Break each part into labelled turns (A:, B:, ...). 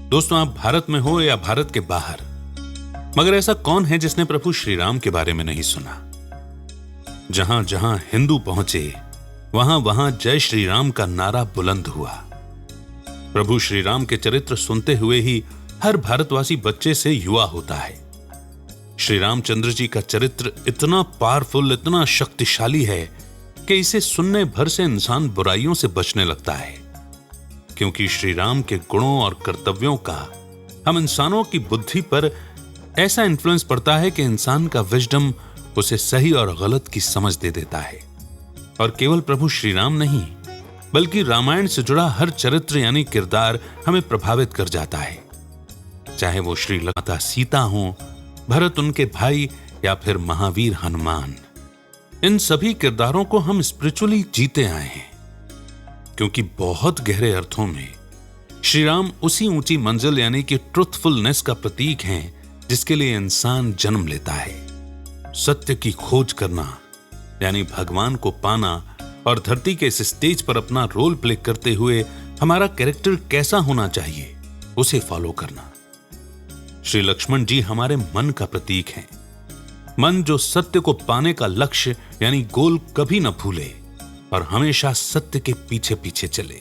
A: दोस्तों, आप भारत में हो या भारत के बाहर, मगर ऐसा कौन है जिसने प्रभु श्री राम के बारे में नहीं सुना। जहां जहां हिंदू पहुंचे वहां वहां जय श्री राम का नारा बुलंद हुआ। प्रभु श्री राम के चरित्र सुनते हुए ही हर भारतवासी बच्चे से युवा होता है। श्री रामचंद्र जी का चरित्र इतना पावरफुल, इतना शक्तिशाली है कि इसे सुनने भर से इंसान बुराइयों से बचने लगता है, क्योंकि श्री राम के गुणों और कर्तव्यों का हम इंसानों की बुद्धि पर ऐसा इन्फ्लुएंस पड़ता है कि इंसान का विजडम उसे सही और गलत की समझ दे देता है। और केवल प्रभु श्री राम नहीं, बल्कि रामायण से जुड़ा हर चरित्र यानी किरदार हमें प्रभावित कर जाता है। चाहे वो श्री माता सीता हो, भरत उनके भाई, या फिर महावीर हनुमान। इन सभी किरदारों को हम स्पिरिचुअली जीते आए हैं, क्योंकि बहुत गहरे अर्थों में श्री राम उसी ऊंची मंजिल यानी कि ट्रुथफुलनेस का प्रतीक हैं जिसके लिए इंसान जन्म लेता है। सत्य की खोज करना यानी भगवान को पाना, और धरती के इस स्टेज पर अपना रोल प्ले करते हुए हमारा कैरेक्टर कैसा होना चाहिए उसे फॉलो करना। श्री लक्ष्मण जी हमारे मन का प्रतीक हैं। मन जो सत्य को पाने का लक्ष्य यानी गोल कभी न भूले और हमेशा सत्य के पीछे पीछे चले।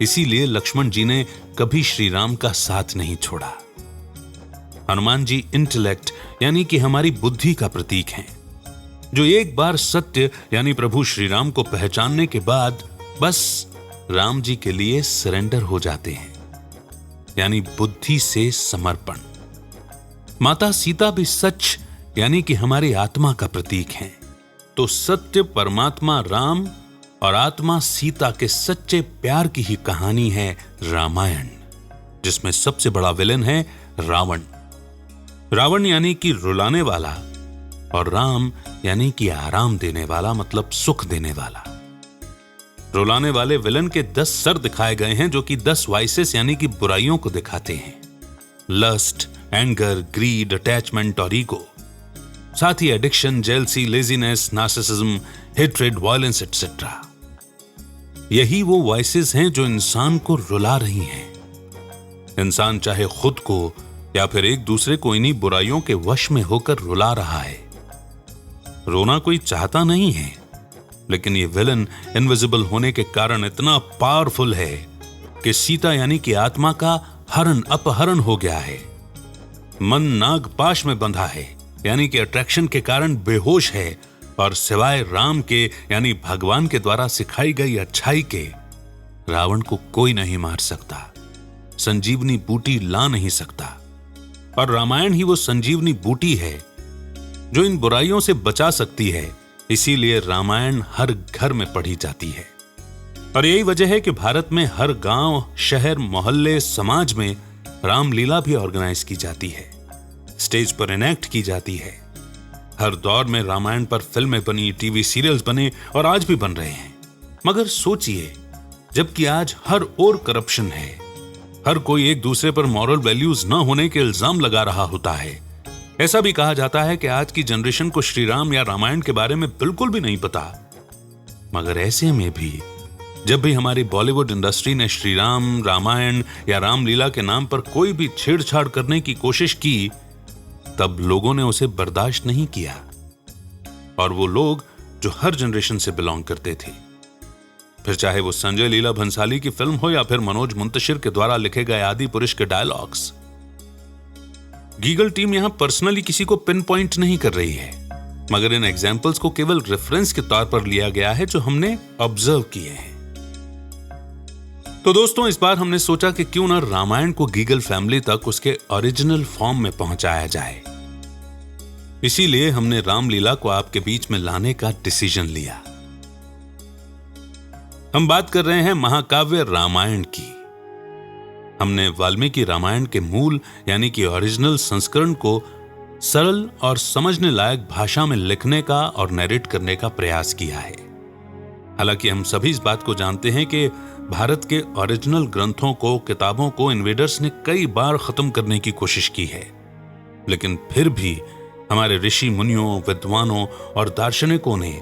A: इसीलिए लक्ष्मण जी ने कभी श्री राम का साथ नहीं छोड़ा। हनुमान जी इंटेलेक्ट यानी कि हमारी बुद्धि का प्रतीक हैं, जो एक बार सत्य यानी प्रभु श्री राम को पहचानने के बाद बस राम जी के लिए सरेंडर हो जाते हैं, यानी बुद्धि से समर्पण। माता सीता भी सच यानी कि हमारी आत्मा का प्रतीक हैं। तो सत्य परमात्मा राम और आत्मा सीता के सच्चे प्यार की ही कहानी है रामायण, जिसमें सबसे बड़ा विलेन है रावण। रावण यानी कि रुलाने वाला, और राम यानी कि आराम देने वाला, मतलब सुख देने वाला। रुलाने वाले विलन के 10 सर दिखाए गए हैं, जो कि 10 वाइसेस यानी कि बुराइयों को दिखाते हैं। लस्ट, एंगर, ग्रीड, अटैचमेंट और ईगो। साथ ही addiction, jealousy, laziness, narcissism, hatred, violence etcetera. यही वो वाइसेस हैं जो इंसान को रुला रही हैं। इंसान चाहे खुद को या फिर एक दूसरे को इन्हीं बुराइयों के वश में होकर रुला रहा है। रोना कोई चाहता नहीं है, लेकिन ये विलन इनविजिबल होने के कारण इतना पावरफुल है कि सीता यानी कि आत्मा का हरण अपहरण हो गया है। मन नागपाश में बंधा है, यानी कि अट्रैक्शन के कारण बेहोश है, और सिवाय राम के यानी भगवान के द्वारा सिखाई गई अच्छाई के रावण को कोई नहीं मार सकता, संजीवनी बूटी ला नहीं सकता। और रामायण ही वो संजीवनी बूटी है जो इन बुराइयों से बचा सकती है। इसीलिए रामायण हर घर में पढ़ी जाती है। और यही वजह है कि भारत में हर गांव, शहर, मोहल्ले, समाज में रामलीला भी ऑर्गेनाइज की जाती है, स्टेज पर इनेक्ट की जाती है। हर दौर में रामायण पर फिल्में बनी, टीवी सीरियल्स बने और आज भी बन रहे हैं। मगर सोचिए, जबकि आज हर ओर करप्शन है, हर कोई एक दूसरे पर मॉरल वैल्यूज न होने के इल्जाम लगा रहा होता है। ऐसा भी कहा जाता है कि आज की जनरेशन को श्री राम या रामायण के बारे में बिल्कुल भी नहीं पता। मगर ऐसे में भी जब भी हमारी बॉलीवुड इंडस्ट्री ने श्री राम, रामायण या रामलीला के नाम पर कोई भी छेड़छाड़ करने की कोशिश की, तब लोगों ने उसे बर्दाश्त नहीं किया। और वो लोग जो हर जनरेशन से बिलोंग करते थे, फिर चाहे वो संजय लीला भंसाली की फिल्म हो या फिर मनोज मुंतशिर के द्वारा लिखे गए आदि पुरुष के डायलॉग्स। गीगल टीम यहां पर्सनली किसी को पिन पॉइंट नहीं कर रही है, मगर इन एग्जाम्पल्स को केवल रेफरेंस के तौर पर लिया गया है जो हमने ऑब्जर्व किए हैं। तो दोस्तों, इस बार हमने सोचा कि क्यों ना रामायण को गीगल फैमिली तक उसके ओरिजिनल फॉर्म में पहुंचाया जाए। इसीलिए हमने रामलीला को आपके बीच में लाने का डिसीजन लिया। हम बात कर रहे हैं महाकाव्य रामायण की। हमने वाल्मीकि रामायण के मूल यानी कि ओरिजिनल संस्करण को सरल और समझने लायक भाषा में लिखने का और नैरेट करने का प्रयास किया है। हालांकि हम सभी इस बात को जानते हैं कि भारत के ओरिजिनल ग्रंथों को, किताबों को इन्वेडर्स ने कई बार खत्म करने की कोशिश की है, लेकिन फिर भी हमारे ऋषि मुनियों, विद्वानों और दार्शनिकों ने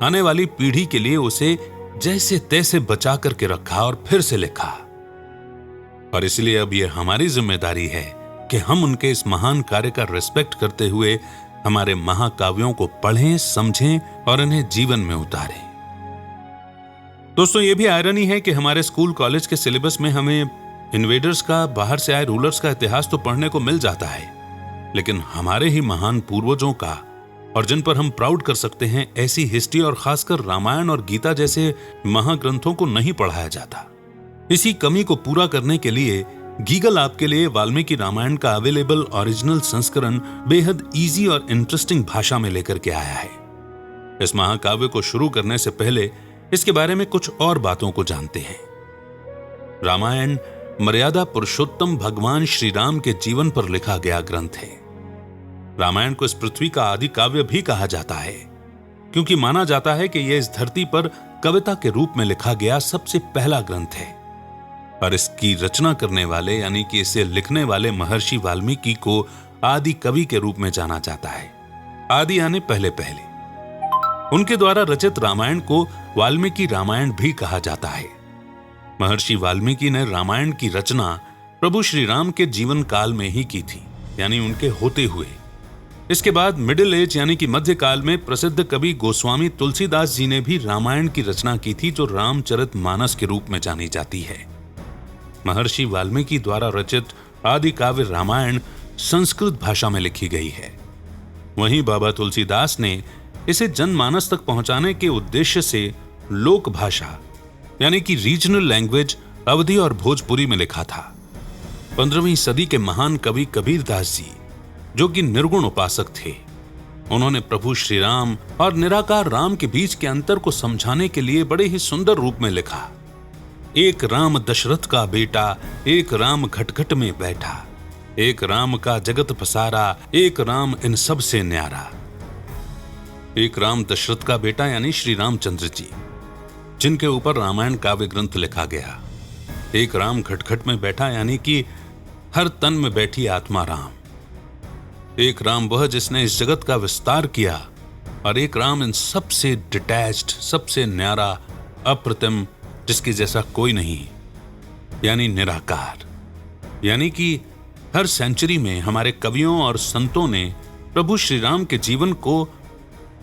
A: आने वाली पीढ़ी के लिए उसे जैसे तैसे बचा करके रखा और फिर से लिखा। और इसलिए अब यह हमारी जिम्मेदारी है कि हम उनके इस महान कार्य का रिस्पेक्ट करते हुए हमारे महाकाव्यों को पढ़ें, समझें और इन्हें जीवन में उतारें। दोस्तों, यह भी आयरनी है कि हमारे स्कूल कॉलेज के सिलेबस में हमें इन्वेडर्स का, बाहर से आए रूलर्स का इतिहास तो पढ़ने को मिल जाता है, लेकिन हमारे ही महान पूर्वजों का और जिन पर हम प्राउड कर सकते हैं ऐसी हिस्ट्री और खासकर रामायण और गीता जैसे महाग्रंथों को नहीं पढ़ाया जाता। इसी कमी को पूरा करने के लिए गीगल आपके लिए वाल्मीकि रामायण का अवेलेबल ओरिजिनल संस्करण बेहद इजी और इंटरेस्टिंग भाषा में लेकर के आया है। इस महाकाव्य को शुरू करने से पहले इसके बारे में कुछ और बातों को जानते हैं। रामायण मर्यादा पुरुषोत्तम भगवान श्री राम के जीवन पर लिखा गया ग्रंथ है। रामायण को इस पृथ्वी का आदि काव्य भी कहा जाता है, क्योंकि माना जाता है कि यह इस धरती पर कविता के रूप में लिखा गया सबसे पहला ग्रंथ है। और इसकी रचना करने वाले यानी कि इसे लिखने वाले महर्षि वाल्मीकि को आदि कवि के रूप में जाना जाता है। आदि यानी पहले पहले। उनके द्वारा रचित रामायण को वाल्मीकि रामायण भी कहा जाता है। महर्षि वाल्मीकि ने रामायण की रचना प्रभु श्री राम के जीवन काल में ही की थी, यानी उनके होते हुए। इसके बाद मिडिल एज यानी कि मध्यकाल में प्रसिद्ध कवि गोस्वामी तुलसीदास जी ने भी रामायण की रचना की थी, जो रामचरितमानस के रूप में जानी जाती है। महर्षि वाल्मीकि द्वारा रचित आदि काव्य रामायण संस्कृत भाषा में लिखी गई है। वहीं बाबा तुलसीदास ने इसे जनमानस तक पहुंचाने के उद्देश्य से लोक भाषा यानी कि रीजनल लैंग्वेज अवधी और भोजपुरी में लिखा था। 15वीं सदी के महान कवि कबीरदास जी, जो कि निर्गुण उपासक थे, उन्होंने प्रभु श्री राम और निराकार राम के बीच के अंतर को समझाने के लिए बड़े ही सुंदर रूप में लिखा। एक राम दशरथ का बेटा, एक राम घटघट में बैठा, एक राम का जगत पसारा, एक राम इन सब से न्यारा। एक राम दशरथ का बेटा यानी श्री रामचंद्र जी, जिनके ऊपर रामायण काव्य ग्रंथ लिखा गया। एक राम घटघट में बैठा यानी कि हर तन में बैठी आत्मा राम। एक राम वह जिसने इस जगत का विस्तार किया, और एक राम इन सबसे डिटैच्ड, सबसे न्यारा, अप्रतिम, जिसके जैसा कोई नहीं, यानी निराकार। यानी कि हर सेंचुरी में हमारे कवियों और संतों ने प्रभु श्री राम के जीवन को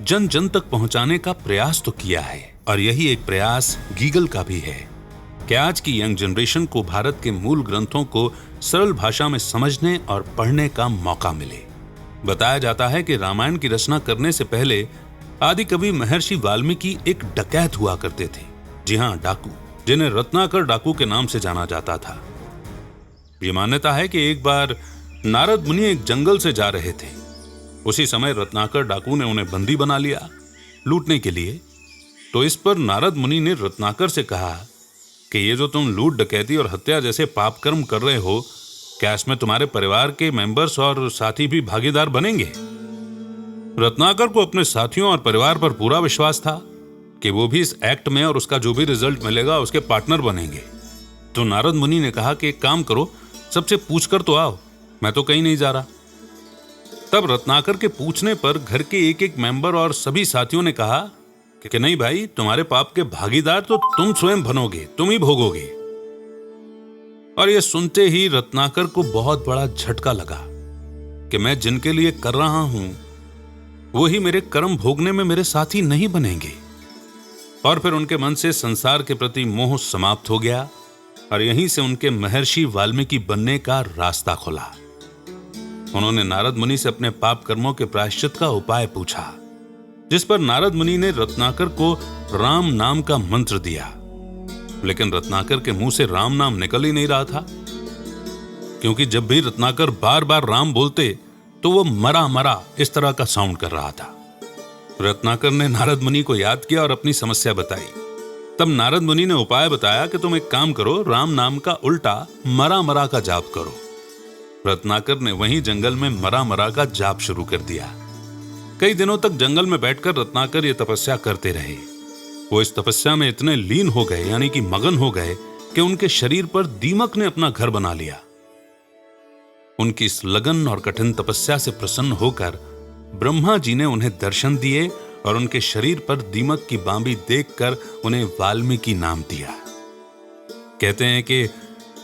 A: जन जन तक पहुंचाने का प्रयास तो किया है, और यही एक प्रयास गीगल का भी है कि आज की यंग जनरेशन को भारत के मूल ग्रंथों को सरल भाषा में समझने और पढ़ने का मौका मिले। बताया जाता है कि रामायण की रचना करने से पहले आदि कवि महर्षि वाल्मीकि एक डकैत हुआ करते थे। जी हां, डाकू, जिन्हें रत्नाकर डाकू के नाम से जाना जाता था। ये मान्यता है कि एक बार नारद मुनि एक जंगल से जा रहे थे। उसी समय रत्नाकर डाकू ने उन्हें बंदी बना लिया लूटने के लिए। तो इस पर नारद मुनि ने रत्नाकर से कहा कि ये जो तुम लूट, डकैती और हत्या जैसे पाप कर्म कर रहे हो, क्या इसमें तुम्हारे परिवार के मेंबर्स और साथी भी भागीदार बनेंगे? रत्नाकर को अपने साथियों और परिवार पर पूरा विश्वास था कि वो भी इस एक्ट में और उसका जो भी रिजल्ट मिलेगा उसके पार्टनर बनेंगे। तो नारद मुनि ने कहा कि एक काम करो, सबसे पूछकर तो आओ, मैं तो कहीं नहीं जा रहा। तब रत्नाकर के पूछने पर घर के एक एक मेंबर और सभी साथियों ने कहा कि नहीं भाई, तुम्हारे पाप के भागीदार तो तुम स्वयं बनोगे, तुम ही भोगोगे। और यह सुनते ही रत्नाकर को बहुत बड़ा झटका लगा कि मैं जिनके लिए कर रहा हूं वही मेरे कर्म भोगने में मेरे साथी नहीं बनेंगे। और फिर उनके मन से संसार के प्रति मोह समाप्त हो गया, और यहीं से उनके महर्षि वाल्मीकि बनने का रास्ता खुला। उन्होंने नारद मुनि से अपने पाप कर्मों के प्रायश्चित का उपाय पूछा, जिस पर नारद मुनि ने रत्नाकर को राम नाम का मंत्र दिया। लेकिन रत्नाकर के मुंह से राम नाम निकल ही नहीं रहा था, क्योंकि जब भी रत्नाकर बार बार राम बोलते तो वो मरा मरा इस तरह का साउंड कर रहा था। रत्नाकर ने नारद मुनि को याद किया और अपनी समस्या बताई। तब नारद मुनि ने उपाय बताया कि तुम एक काम करो, राम नाम का उल्टा मरा मरा का जाप करो। रत्नाकर ने वहीं जंगल में मरा मरा का जाप शुरू कर दिया। कई दिनों तक जंगल में बैठकर रत्नाकर ये तपस्या करते रहे। वो इस तपस्या में इतने लीन हो गए, यानी कि मगन हो गए, कि उनके शरीर पर दीमक ने अपना घर बना लिया। उनकी इस लगन और कठिन तपस्या से प्रसन्न होकर ब्रह्मा जी ने उन्हें दर्शन दिए और उनके शरीर पर दीमक की बांबी देखकर उन्हें वाल्मीकि नाम दिया। कहते हैं कि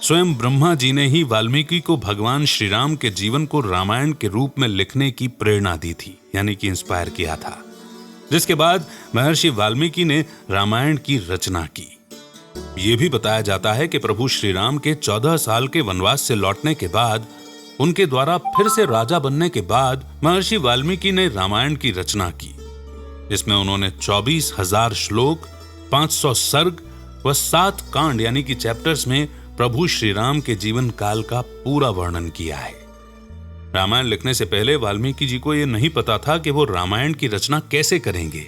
A: स्वयं ब्रह्मा जी ने ही वाल्मीकि को भगवान श्री राम के जीवन को रामायण के रूप में लिखने की प्रेरणा दी थी, यानी कि इंस्पायर किया था, जिसके बाद महर्षि वाल्मीकि ने रामायण की रचना की। यह भी बताया जाता है कि प्रभु श्री राम के 14 साल के वनवास से लौटने के बाद, उनके द्वारा फिर से राजा बनने के बाद महर्षि वाल्मीकि ने रामायण की रचना की, जिसमें उन्होंने 24,000 श्लोक, 500 सर्ग व 7 कांड यानी कि चैप्टर्स में प्रभु श्री राम के जीवन काल का पूरा वर्णन किया है। रामायण लिखने से पहले वाल्मीकि जी को यह नहीं पता था कि वो रामायण की रचना कैसे करेंगे।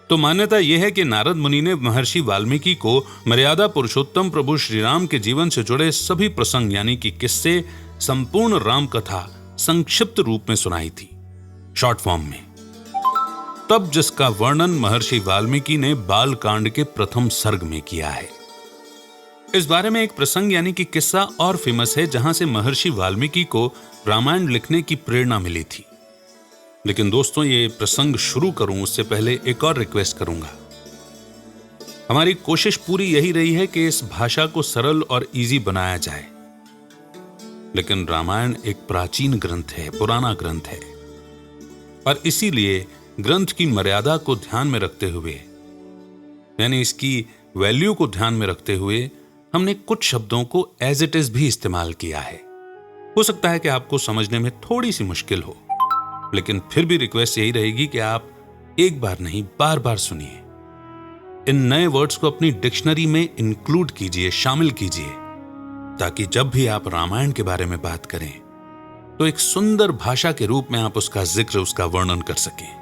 A: तो मान्यता यह है कि नारद मुनि ने महर्षि वाल्मीकि को मर्यादा पुरुषोत्तम प्रभु श्री राम के जीवन से जुड़े सभी प्रसंग यानी कि किस्से, संपूर्ण राम कथा संक्षिप्त रूप में सुनाई थी, शॉर्ट फॉर्म में। तब जिसका वर्णन महर्षि वाल्मीकि ने बाल कांड के प्रथम सर्ग में किया है। इस बारे में एक प्रसंग यानी कि किस्सा और फेमस है, जहां से महर्षि वाल्मीकि को रामायण लिखने की प्रेरणा मिली थी। लेकिन दोस्तों, ये प्रसंग शुरू करूं उससे पहले एक और रिक्वेस्ट करूंगा। हमारी कोशिश पूरी यही रही है कि इस भाषा को सरल और इजी बनाया जाए, लेकिन रामायण एक प्राचीन ग्रंथ है, पुराना ग्रंथ है, और इसीलिए ग्रंथ की मर्यादा को ध्यान में रखते हुए, यानी इसकी वैल्यू को ध्यान में रखते हुए, हमने कुछ शब्दों को एज इट इज भी इस्तेमाल किया है। हो सकता है कि आपको समझने में थोड़ी सी मुश्किल हो, लेकिन फिर भी रिक्वेस्ट यही रहेगी कि आप एक बार नहीं, बार बार सुनिए। इन नए वर्ड्स को अपनी डिक्शनरी में इंक्लूड कीजिए, शामिल कीजिए, ताकि जब भी आप रामायण के बारे में बात करें तो एक सुंदर भाषा के रूप में आप उसका जिक्र, उसका वर्णन कर सकें।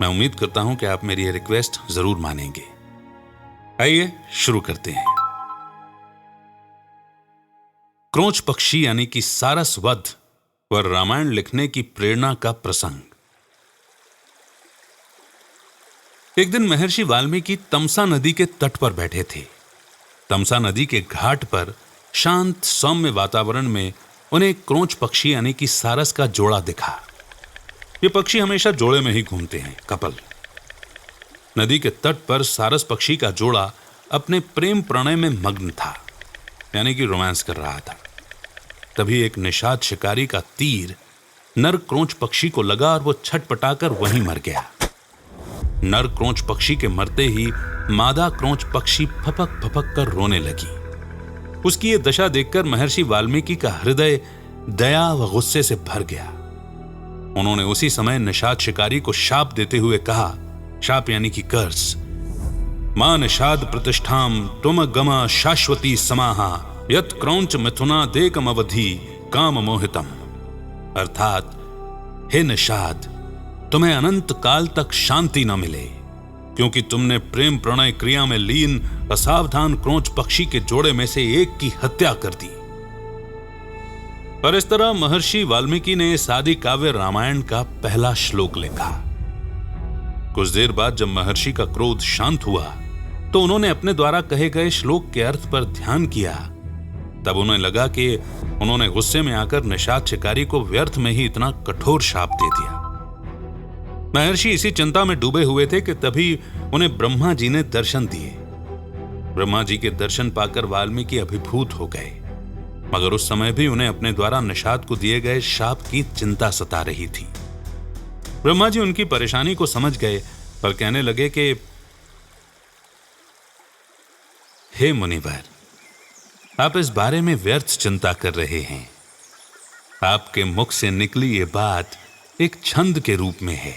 A: मैं उम्मीद करता हूं कि आप मेरी यह रिक्वेस्ट जरूर मानेंगे। आइए शुरू करते हैं। क्रोंच पक्षी यानी कि सारस वध व रामायण लिखने की प्रेरणा का प्रसंग। एक दिन महर्षि वाल्मीकि तमसा नदी के तट पर बैठे थे। तमसा नदी के घाट पर शांत सौम्य वातावरण में उन्हें क्रोंच पक्षी यानी कि सारस का जोड़ा दिखा। ये पक्षी हमेशा जोड़े में ही घूमते हैं, कपल। नदी के तट पर सारस पक्षी का जोड़ा अपने प्रेम प्रणय में मग्न था, यानी कि रोमांस कर रहा था। तभी एक निषाद शिकारी का तीर नर क्रोंच पक्षी को लगा और वो छटपटाकर वहीं मर गया। नर क्रोंच पक्षी के मरते ही मादा क्रोंच पक्षी फपक फपक कर रोने लगी। उसकी ये दशा देखकर महर्षि वाल्मीकि का हृदय दया व गुस्से से भर गया। उन्होंने उसी समय निषाद शिकारी को शाप देते हुए कहा, शाप यानी कि कर्स, मां निषाद प्रतिष्ठाम तुम गमा शाश्वती समाहा यत क्रौंच मिथुना देकम अवधि काम मोहितम। अर्थात, हे निषाद, तुम्हें अनंत काल तक शांति न मिले, क्योंकि तुमने प्रेम प्रणय क्रिया में लीन असावधान क्रोंच पक्षी के जोड़े में से एक की हत्या कर दी। और इस तरह महर्षि वाल्मीकि ने इस आदि काव्य रामायण का पहला श्लोक लिखा। कुछ देर बाद जब महर्षि का क्रोध शांत हुआ तो उन्होंने अपने द्वारा कहे गए श्लोक के अर्थ पर ध्यान किया। तब उन्हें लगा कि उन्होंने गुस्से में आकर निषाद शिकारी को व्यर्थ में ही इतना कठोर शाप दे दिया। महर्षि इसी चिंता में डूबे हुए थे कि तभी उन्हें ब्रह्मा जी ने दर्शन दिए। ब्रह्मा जी के दर्शन पाकर वाल्मीकि अभिभूत हो गए, मगर उस समय भी उन्हें अपने द्वारा निषाद को दिए गए शाप की चिंता सता रही थी। ब्रह्मा जी उनकी परेशानी को समझ गए और कहने लगे कि हे मुनिवर, आप इस बारे में व्यर्थ चिंता कर रहे हैं। आपके मुख से निकली ये बात एक छंद के रूप में है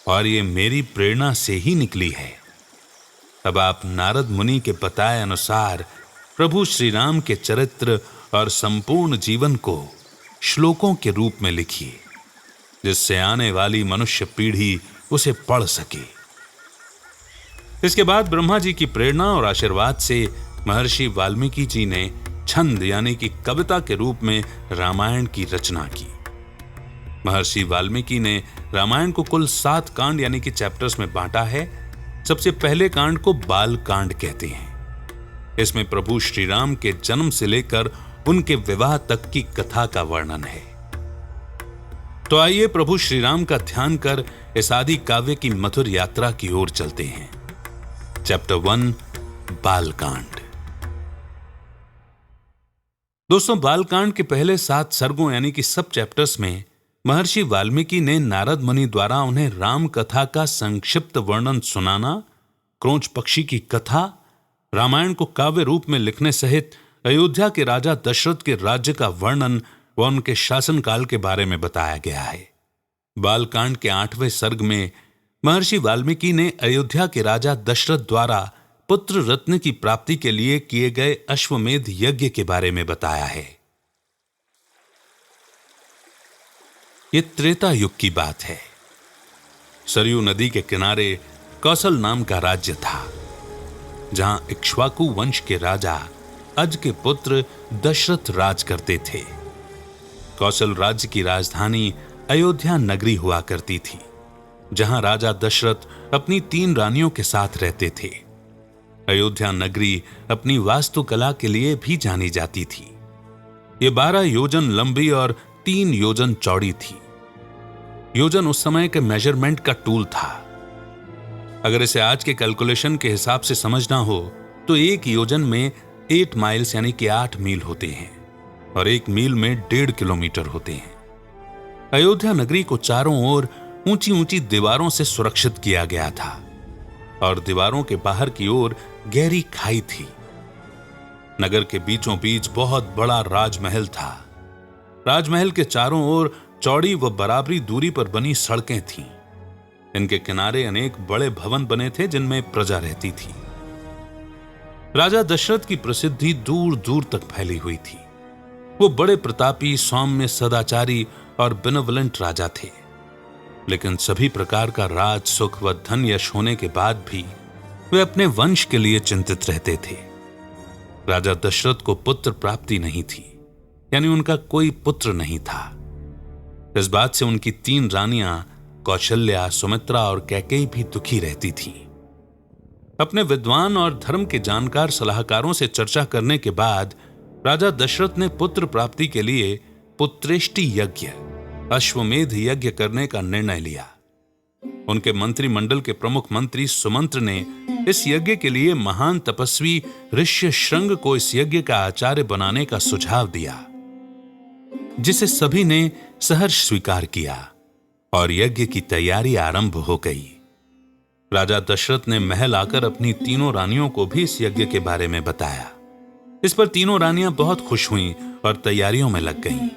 A: और ये मेरी प्रेरणा से ही निकली है। अब आप नारद मुनि के बताए अनुसार प्रभु श्री राम के चरित्र और संपूर्ण जीवन को श्लोकों के रूप में लिखिए, जिससे आने वाली मनुष्य पीढ़ी उसे पढ़ सके। इसके बाद ब्रह्मा जी की प्रेरणा और आशीर्वाद से महर्षि वाल्मीकि जी ने छंद यानी कि कविता के रूप में रामायण की रचना की। महर्षि वाल्मीकि ने रामायण को कुल 7 कांड यानी कि चैप्टर्स में बांटा है। सबसे पहले कांड को बाल कांड कहते हैं। इसमें प्रभु श्री राम के जन्म से लेकर उनके विवाह तक की कथा का वर्णन है। तो आइए प्रभु श्री राम का ध्यान कर इस आदि काव्य की मधुर यात्रा की ओर चलते हैं। चैप्टर 1 बाल कांड। दोस्तों, बालकांड के पहले 7 सर्गों यानी कि सब चैप्टर्स में महर्षि वाल्मीकि ने नारद मुनि द्वारा उन्हें राम कथा का संक्षिप्त वर्णन सुनाना, क्रोंच पक्षी की कथा, रामायण को काव्य रूप में लिखने सहित अयोध्या के राजा दशरथ के राज्य का वर्णन व उनके शासनकाल के बारे में बताया गया है। बालकांड के 8वें सर्ग में महर्षि वाल्मीकि ने अयोध्या के राजा दशरथ द्वारा पुत्र रत्न की प्राप्ति के लिए किए गए अश्वमेध यज्ञ के बारे में बताया है। यह त्रेता युग की बात है। सरयू नदी के किनारे कौशल नाम का राज्य था, जहां इक्ष्वाकु वंश के राजा अज के पुत्र दशरथ राज करते थे। कौशल राज्य की राजधानी अयोध्या नगरी हुआ करती थी, जहां राजा दशरथ अपनी 3 रानियों के साथ रहते थे। अयोध्या नगरी अपनी वास्तुकला के लिए भी जानी जाती थी। ये 12 योजन लंबी और 3 योजन चौड़ी थी। योजन उस समय के मेजरमेंट का टूल था। अगर इसे आज के कैलकुलेशन के हिसाब से समझना हो तो 1 योजन में 8 माइल्स यानी कि 8 मील होते हैं और 1 मील में 1.5 किलोमीटर होते हैं। अयोध्या नगरी को चारों ओर ऊंची ऊंची दीवारों से सुरक्षित किया गया था और दीवारों के बाहर की ओर गहरी खाई थी। नगर के बीचों बीच बहुत बड़ा राजमहल था। राजमहल के चारों ओर चौड़ी व बराबरी दूरी पर बनी सड़कें थीं। इनके किनारे अनेक बड़े भवन बने थे जिनमें प्रजा रहती थी। राजा दशरथ की प्रसिद्धि दूर दूर तक फैली हुई थी। वो बड़े प्रतापी, सौम्य, सदाचारी और बेनेवलेंट राजा थे। लेकिन सभी प्रकार का राज सुख व धन यश होने के बाद भी वे अपने वंश के लिए चिंतित रहते थे। राजा दशरथ को पुत्र प्राप्ति नहीं थी, यानी उनका कोई पुत्र नहीं था। इस बात से उनकी 3 रानियां कौशल्या, सुमित्रा और कैकेयी भी दुखी रहती थीं। अपने विद्वान और धर्म के जानकार सलाहकारों से चर्चा करने के बाद राजा दशरथ ने पुत्र प्राप्ति के लिए पुत्रेष्टि यज्ञ, अश्वमेध यज्ञ करने का निर्णय लिया। उनके मंत्रिमंडल के प्रमुख मंत्री सुमंत्र ने इस यज्ञ के लिए महान तपस्वी ऋष्यशृंग को इस यज्ञ का आचार्य बनाने का सुझाव दिया, जिसे सभी ने सहर्ष स्वीकार किया और यज्ञ की तैयारी आरंभ हो गई। राजा दशरथ ने महल आकर अपनी 3 रानियों को भी इस यज्ञ के बारे में बताया। इस पर 3 रानियां बहुत खुश हुईं और तैयारियों में लग गईं।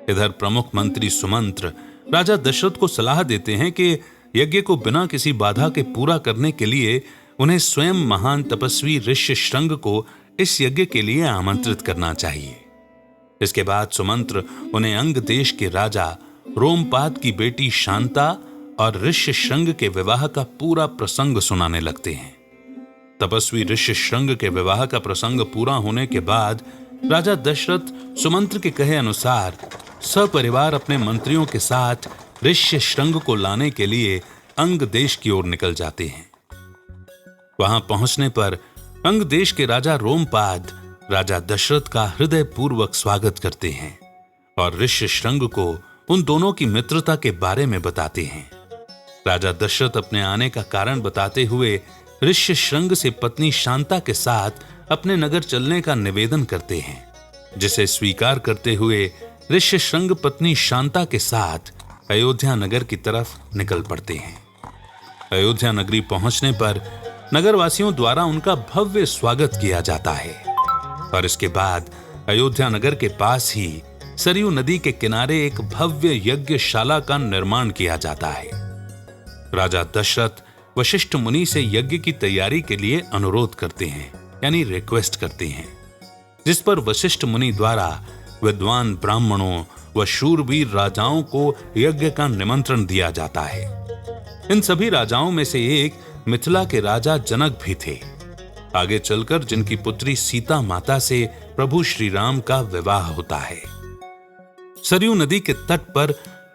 A: इधर प्रमुख मंत्री सुमंत्र राजा दशरथ को सलाह देते हैं कि यज्ञ को बिना किसी बाधा के पूरा करने के लिए उन्हें स्वयं महान तपस्वी ऋष्यशृंग को इस यज्ञ के लिए आमंत्रित करना चाहिए। इसके बाद सुमंत्र उन्हें अंग देश के राजा रोमपाद की बेटी शांता और ऋष्यशृंग के विवाह का पूरा प्रसंग सुनाने लगते हैं। तपस्वी ऋष्यशृंग के विवाह का प्रसंग पूरा होने के बाद राजा दशरथ सुमंत्र के कहे अनुसार सपरिवार अपने मंत्रियों के साथ ऋष्यशृंग को लाने के लिए अंग देश की ओर निकल जाते हैं। वहां पहुंचने पर अंग देश के राजा रोमपाद राजा दशरथ का हृदय पूर्वक स्वागत करते हैं और ऋष्यशृंग को उन दोनों की मित्रता के बारे में बताते हैं। राजा दशरथ अपने आने का कारण बताते हुए ऋष्यशृंग से पत्नी शांता के साथ अपने नगर चलने का निवेदन करते हैं, जिसे स्वीकार करते हुए ऋष्यशृंग पत्नी शांता के साथ अयोध्या नगर की तरफ निकल पड़ते हैं। अयोध्या नगरी पहुंचने पर नगरवासियों द्वारा उनका भव्य स्वागत किया जाता है और इसके बाद अयोध्या नगर के पास ही सरयू नदी के किनारे एक भव्य यज्ञशाला का निर्माण किया जाता है। राजा दशरथ वशिष्ठ मुनि से यज्ञ की तैयारी के लिए अनुरोध करते हैं, यानी रिक्वेस्ट करते हैं, जिस पर वशिष्ठ मुनि द्वारा विद्वान ब्राह्मणों व शूरवीर राजाओं को यज्ञ का निमंत्रण दिया जाता है। इन सभी राजाओं में से एक मिथिला के राजा जनक भी थे, आगे चलकर जिनकी पुत्री सीता माता से प्रभु श्री राम का विवाह होता है। सरयू नदी के तट पर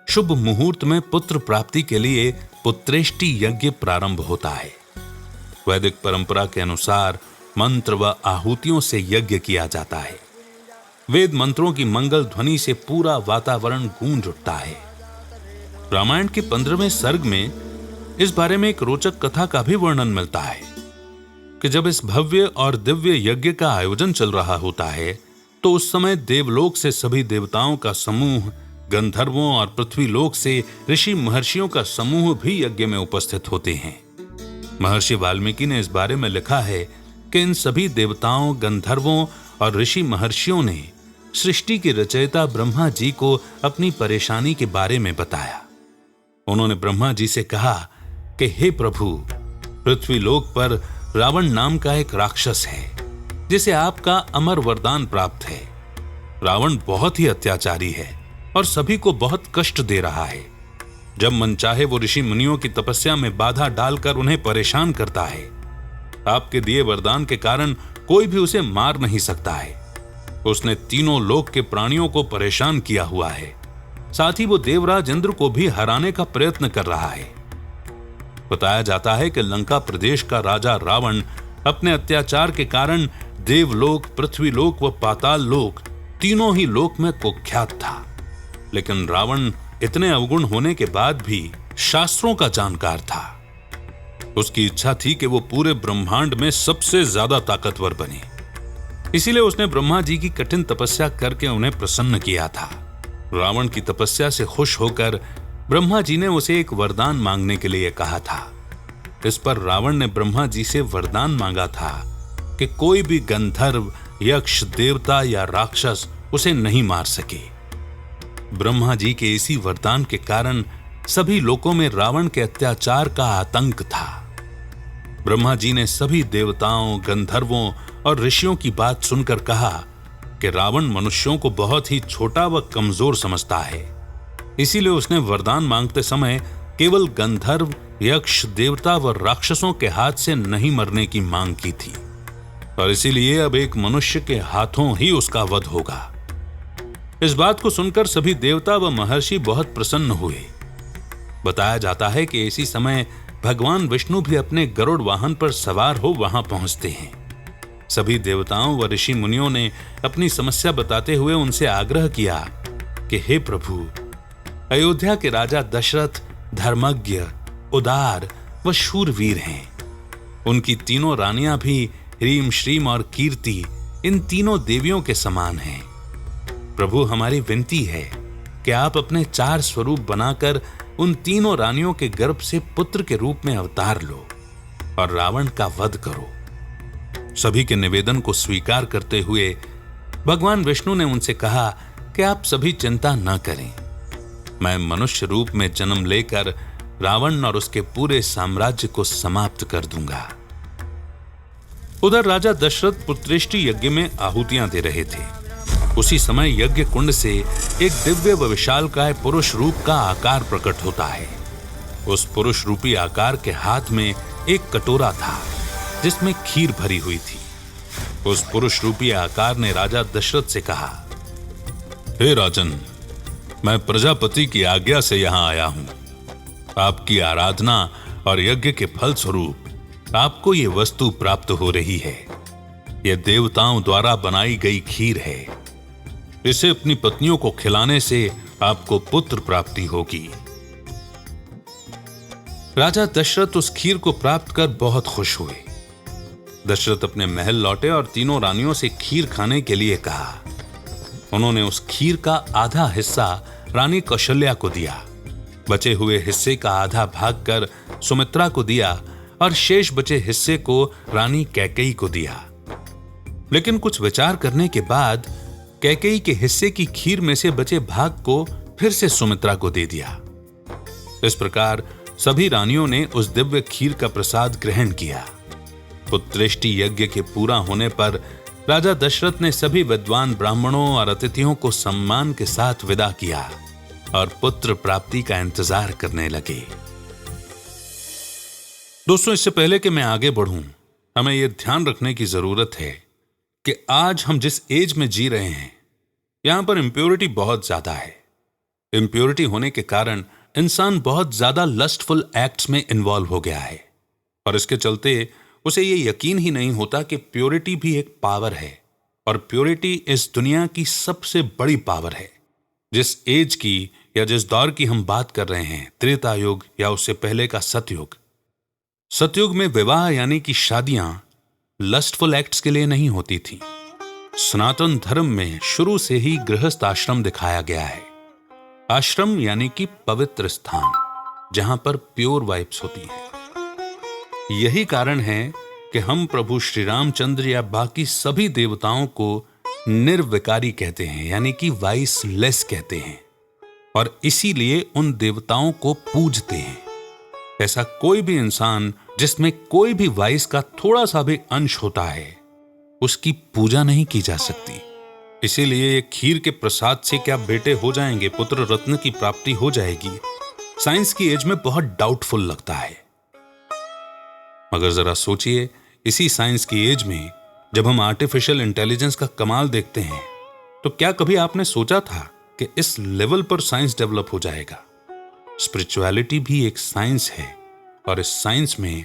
A: शुभ मुहूर्त में पुत्र प्राप्ति के लिए पुत्रेष्टि यज्ञ प्रारंभ होता है। वैदिक परंपरा के अनुसार मंत्र व आहुतियों से यज्ञ किया जाता है। वेद मंत्रों की मंगल ध्वनि से पूरा वातावरण गूंज उठता है। रामायण के 15वें सर्ग में इस बारे में एक रोचक कथा का भी वर्णन मिलता है कि जब इस भव्य और दिव्य यज्ञ का आयोजन चल रहा होता है तो उस समय देवलोक से सभी देवताओं का समूह, गंधर्वों और पृथ्वीलोक से ऋषि महर्षियों का समूह भी यज्ञ में उपस्थित होते हैं। महर्षि वाल्मीकि ने इस बारे में लिखा है कि इन सभी देवताओं, गंधर्वों और ऋषि महर्षियों ने सृष्टि के रचयिता ब्रह्मा जी को अपनी परेशानी के बारे में बताया। उन्होंने ब्रह्मा जी से कहा कि हे प्रभु, पृथ्वीलोक पर रावण नाम का एक राक्षस है जिसे आपका अमर वरदान प्राप्त है। रावण बहुत ही अत्याचारी है और सभी को बहुत कष्ट दे रहा है। जब मन चाहे वो ऋषि मुनियों की तपस्या में बाधा डालकर उन्हें परेशान करता है। आपके दिए वरदान के कारण कोई भी उसे मार नहीं सकता है। उसने तीनों लोक के प्राणियों को परेशान किया हुआ है। साथ ही वो देवराज इंद्र को भी हराने का प्रयत्न कर रहा है। बताया जाता है कि लंका प्रदेश का राजा रावण अपने अत्याचार के कारण देवलोक, पृथ्वीलोक व पाताल लोक तीनों ही लोक में कुख्यात था। लेकिन रावण इतने अवगुण होने के बाद भी शास्त्रों का जानकार था। उसकी इच्छा थी कि वो पूरे ब्रह्मांड में सबसे ज्यादा ताकतवर बने। इसीलिए उसने ब्रह्मा जी की कठिन तपस्या करके उन्हें प्रसन्न किया था। रावण की तपस्या से खुश होकर ब्रह्मा जी ने उसे एक वरदान मांगने के लिए कहा था। इस पर रावण ने ब्रह्मा जी से वरदान मांगा था कि कोई भी गंधर्व, यक्ष, देवता या राक्षस उसे नहीं मार सके। ब्रह्मा जी के इसी वरदान के कारण सभी लोकों में रावण के अत्याचार का आतंक था। ब्रह्मा जी ने सभी देवताओं, गंधर्वों और ऋषियों की बात सुनकर कहा कि रावण मनुष्यों को बहुत ही छोटा व कमजोर समझता है। इसीलिए उसने वरदान मांगते समय केवल गंधर्व, यक्ष, देवता व राक्षसों के हाथ से नहीं मरने की मांग की थी और इसीलिए अब एक मनुष्य के हाथों ही उसका वध होगा। इस बात को सुनकर सभी देवता व महर्षि बहुत प्रसन्न हुए। बताया जाता है कि इसी समय भगवान विष्णु भी अपने गरुड़ वाहन पर सवार हो वहां पहुंचते हैं। सभी देवताओं व ऋषि मुनियों ने अपनी समस्या बताते हुए उनसे आग्रह किया कि हे प्रभु, अयोध्या के राजा दशरथ धर्मज्ञ, उदार व शूरवीर हैं। उनकी तीनों रानियां भी ह्रीम, श्रीम और कीर्ति इन तीनों देवियों के समान हैं। प्रभु, हमारी विनती है कि आप अपने 4 स्वरूप बनाकर उन तीनों रानियों के गर्भ से पुत्र के रूप में अवतार लो और रावण का वध करो। सभी के निवेदन को स्वीकार करते हुए भगवान विष्णु ने उनसे कहा कि आप सभी चिंता न करें। मैं मनुष्य रूप में जन्म लेकर रावण और उसके पूरे साम्राज्य को समाप्त कर दूंगा। उधर राजा दशरथ पुत्रेष्टि यज्ञ में आहुतियां दे रहे थे। उसी समय यज्ञ कुंड से एक दिव्य व विशालकाय पुरुष रूप का आकार प्रकट होता है। उस पुरुष रूपी आकार के हाथ में एक कटोरा था जिसमें खीर भरी हुई थी। उस पुरुष रूपी आकार ने राजा दशरथ से कहा, हे राजन, मैं प्रजापति की आज्ञा से यहां आया हूं। आपकी आराधना और यज्ञ के फल स्वरूप आपको ये वस्तु प्राप्त हो रही है। यह देवताओं द्वारा बनाई गई खीर है। इसे अपनी पत्नियों को खिलाने से आपको पुत्र प्राप्ति होगी। राजा दशरथ उस खीर को प्राप्त कर बहुत खुश हुए। दशरथ अपने महल लौटे और तीनों रानियों से खीर खाने के लिए कहा। उन्होंने उस खीर का आधा हिस्सा रानी कौशल्या को दिया, बचे हुए हिस्से का आधा भाग कर सुमित्रा को दिया और शेष बचे हिस्से को रानी कैकेयी को दिया। लेकिन कुछ विचार करने के बाद कैकेयी के हिस्से की खीर में से बचे भाग को फिर से सुमित्रा को दे दिया। इस प्रकार सभी रानियों ने उस दिव्य खीर का प्रसाद ग्रहण किया। पुत्रेष्टि यज्ञ के पूरा होने पर राजा दशरथ ने सभी विद्वान ब्राह्मणों और अतिथियों को सम्मान के साथ विदा किया और पुत्र प्राप्ति का इंतजार करने लगे। दोस्तों, इससे पहले कि मैं आगे बढ़ूं, हमें यह ध्यान रखने की जरूरत है कि आज हम जिस एज में जी रहे हैं, यहां पर इंप्योरिटी बहुत ज्यादा है। इंप्योरिटी होने के कारण इंसान बहुत ज्यादा लस्टफुल एक्ट्स में इन्वॉल्व हो गया है और इसके चलते उसे यह यकीन ही नहीं होता कि प्योरिटी भी एक पावर है और प्योरिटी इस दुनिया की सबसे बड़ी पावर है। जिस एज की या जिस दौर की हम बात कर रहे हैं, त्रेता युग या उससे पहले का सतयुग, सतयुग में विवाह यानी कि शादियां लस्टफुल एक्ट्स के लिए नहीं होती थी। सनातन धर्म में शुरू से ही गृहस्थ आश्रम दिखाया गया है। आश्रम यानी कि पवित्र स्थान, जहां पर प्योर वाइब्स होती है। यही कारण है कि हम प्रभु श्री रामचंद्र या बाकी सभी देवताओं को निर्विकारी कहते हैं, यानी कि वाइस लेस कहते हैं, और इसीलिए उन देवताओं को पूजते हैं। ऐसा कोई भी इंसान जिसमें कोई भी वाइस का थोड़ा सा भी अंश होता है, उसकी पूजा नहीं की जा सकती। इसीलिए खीर के प्रसाद से क्या बेटे हो जाएंगे, पुत्र रत्न की प्राप्ति हो जाएगी, साइंस की एज में बहुत डाउटफुल लगता है। मगर जरा सोचिए, इसी साइंस की एज में जब हम आर्टिफिशियल इंटेलिजेंस का कमाल देखते हैं, तो क्या कभी आपने सोचा था कि इस लेवल पर साइंस डेवलप हो जाएगा? स्पिरिचुअलिटी भी एक साइंस है, और इस साइंस में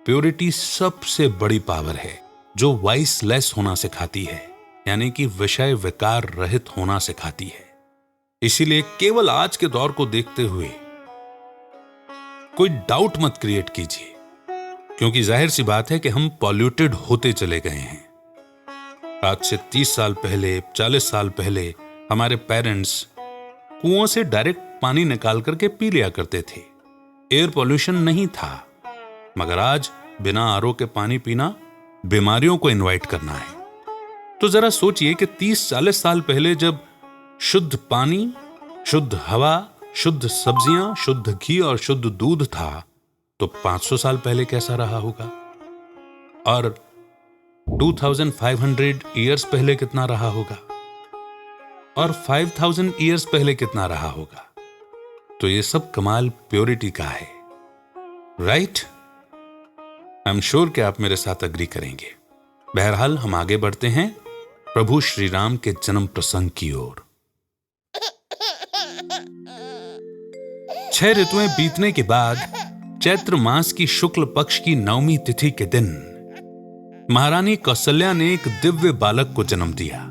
A: प्योरिटी सबसे बड़ी पावर है, जो वाइस लेस होना सिखाती है, यानी कि विषय विकार रहित होना सिखाती है। इसीलिए केवल आज के दौर को देखते हुए कोई डाउट मत क्रिएट कीजिए, क्योंकि जाहिर सी बात है कि हम पॉल्यूटेड होते चले गए हैं। आज से 30 साल पहले, 40 साल पहले हमारे पेरेंट्स कुओं से डायरेक्ट पानी निकाल करके पी लिया करते थे। एयर पॉल्यूशन नहीं था। मगर आज बिना आरओ के पानी पीना बीमारियों को इनवाइट करना है। तो जरा सोचिए कि 30-40 साल पहले जब शुद्ध पानी, शुद्ध हवा, शुद्ध सब्जियां, शुद्ध घी और शुद्ध दूध था, तो 500 साल पहले कैसा रहा होगा, और 2500 ईयर्स पहले कितना रहा होगा, और 5000 ईयर्स पहले कितना रहा होगा। तो ये सब कमाल प्योरिटी का है, राइट? आई एम श्योर कि आप मेरे साथ अग्री करेंगे। बहरहाल हम आगे बढ़ते हैं प्रभु श्री राम के जन्म प्रसंग की ओर। 6 ऋतुएं बीतने के बाद चैत्र मास की शुक्ल पक्ष की 9वीं तिथि के दिन महारानी कौशल्या ने एक दिव्य बालक को जन्म दिया।